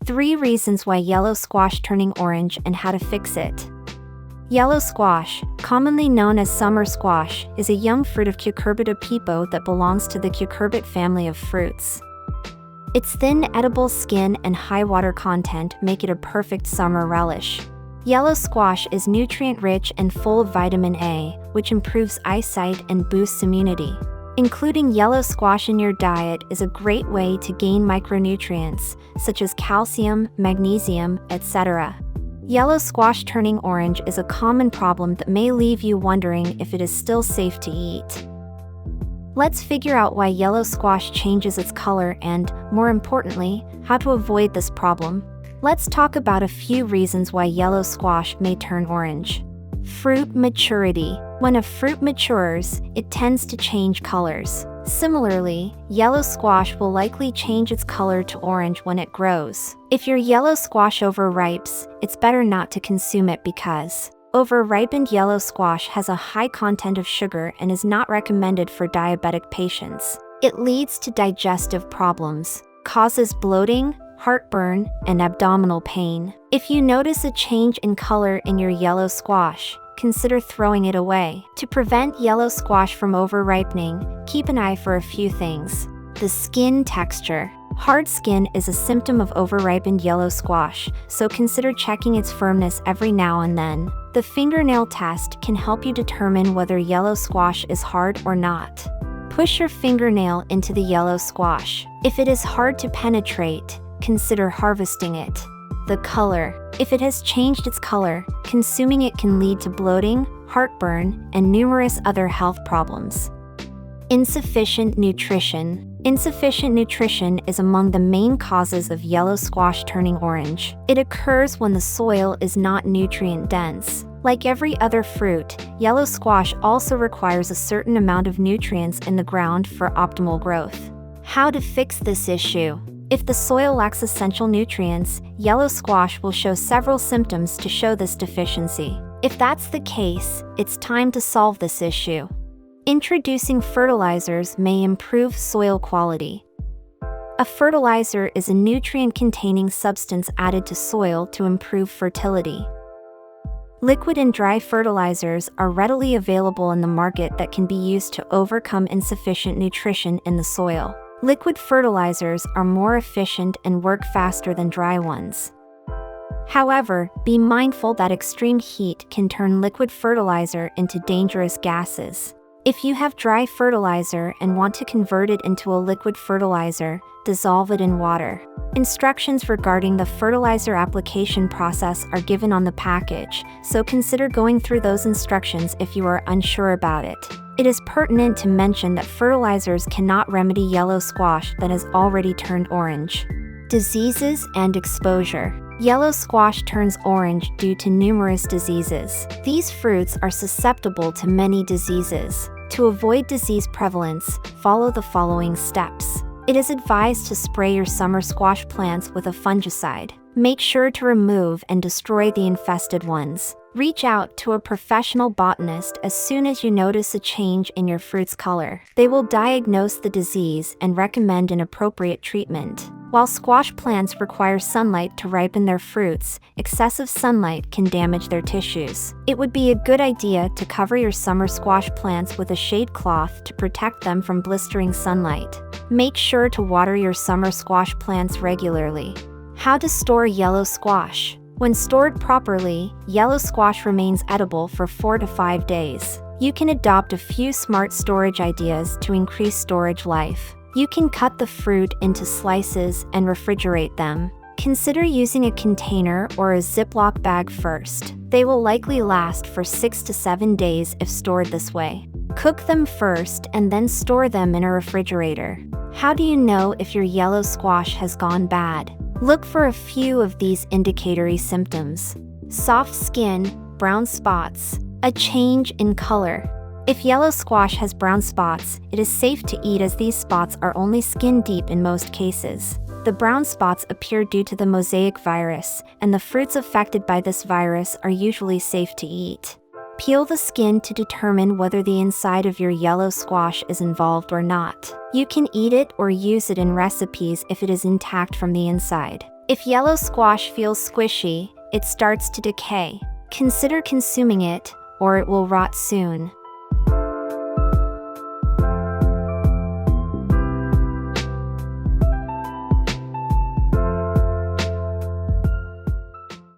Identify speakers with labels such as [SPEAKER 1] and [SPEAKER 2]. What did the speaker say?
[SPEAKER 1] 3 reasons why yellow squash turning orange and how to fix it. Yellow squash, commonly known as summer squash, is a young fruit of Cucurbita PEPO that belongs to the cucurbit family of fruits. Its thin, edible skin and high water content make it a perfect summer relish. Yellow squash is nutrient-rich and full of vitamin A, which improves eyesight and boosts immunity. Including yellow squash in your diet is a great way to gain micronutrients, such as calcium, magnesium, etc. Yellow squash turning orange is a common problem that may leave you wondering if it is still safe to eat. Let's figure out why yellow squash changes its color and, more importantly, how to avoid this problem. Let's talk about a few reasons why yellow squash may turn orange. Fruit maturity. When a fruit matures, it tends to change colors. Similarly, yellow squash will likely change its color to orange when it grows. If your yellow squash overripes, it's better not to consume it because over-ripened yellow squash has a high content of sugar and is not recommended for diabetic patients. It leads to digestive problems, causes bloating, heartburn, and abdominal pain. If you notice a change in color in your yellow squash, consider throwing it away. To prevent yellow squash from over-ripening, keep an eye for a few things. The skin texture. Hard skin is a symptom of over-ripened yellow squash, so consider checking its firmness every now and then. The fingernail test can help you determine whether yellow squash is hard or not. Push your fingernail into the yellow squash. If it is hard to penetrate, consider harvesting it. The color. If it has changed its color, consuming it can lead to bloating, heartburn, and numerous other health problems. Insufficient nutrition. Insufficient nutrition is among the main causes of yellow squash turning orange. It occurs when the soil is not nutrient-dense. Like every other fruit, yellow squash also requires a certain amount of nutrients in the ground for optimal growth. How to fix this issue? If the soil lacks essential nutrients, yellow squash will show several symptoms to show this deficiency. If that's the case, it's time to solve this issue. Introducing fertilizers may improve soil quality. A fertilizer is a nutrient-containing substance added to soil to improve fertility. Liquid and dry fertilizers are readily available in the market that can be used to overcome insufficient nutrition in the soil. Liquid fertilizers are more efficient and work faster than dry ones. However, be mindful that extreme heat can turn liquid fertilizer into dangerous gases. If you have dry fertilizer and want to convert it into a liquid fertilizer, dissolve it in water. Instructions regarding the fertilizer application process are given on the package, so consider going through those instructions if you are unsure about it. It is pertinent to mention that fertilizers cannot remedy yellow squash that has already turned orange. Diseases and exposure. Yellow squash turns orange due to numerous diseases. These fruits are susceptible to many diseases. To avoid disease prevalence, follow the following steps. It is advised to spray your summer squash plants with a fungicide. Make sure to remove and destroy the infested ones. Reach out to a professional botanist as soon as you notice a change in your fruit's color. They will diagnose the disease and recommend an appropriate treatment. While squash plants require sunlight to ripen their fruits, excessive sunlight can damage their tissues. It would be a good idea to cover your summer squash plants with a shade cloth to protect them from blistering sunlight. Make sure to water your summer squash plants regularly. How to store yellow squash. When stored properly, yellow squash remains edible for 4 to 5 days. You can adopt a few smart storage ideas to increase storage life. You can cut the fruit into slices and refrigerate them. Consider using a container or a Ziploc bag first. They will likely last for 6 to 7 days if stored this way. Cook them first and then store them in a refrigerator. How do you know if your yellow squash has gone bad? Look for a few of these indicatory symptoms. Soft skin, brown spots, a change in color. If yellow squash has brown spots, it is safe to eat as these spots are only skin deep in most cases. The brown spots appear due to the mosaic virus, and the fruits affected by this virus are usually safe to eat. Peel the skin to determine whether the inside of your yellow squash is involved or not. You can eat it or use it in recipes if it is intact from the inside. If yellow squash feels squishy, it starts to decay. Consider consuming it, or it will rot soon.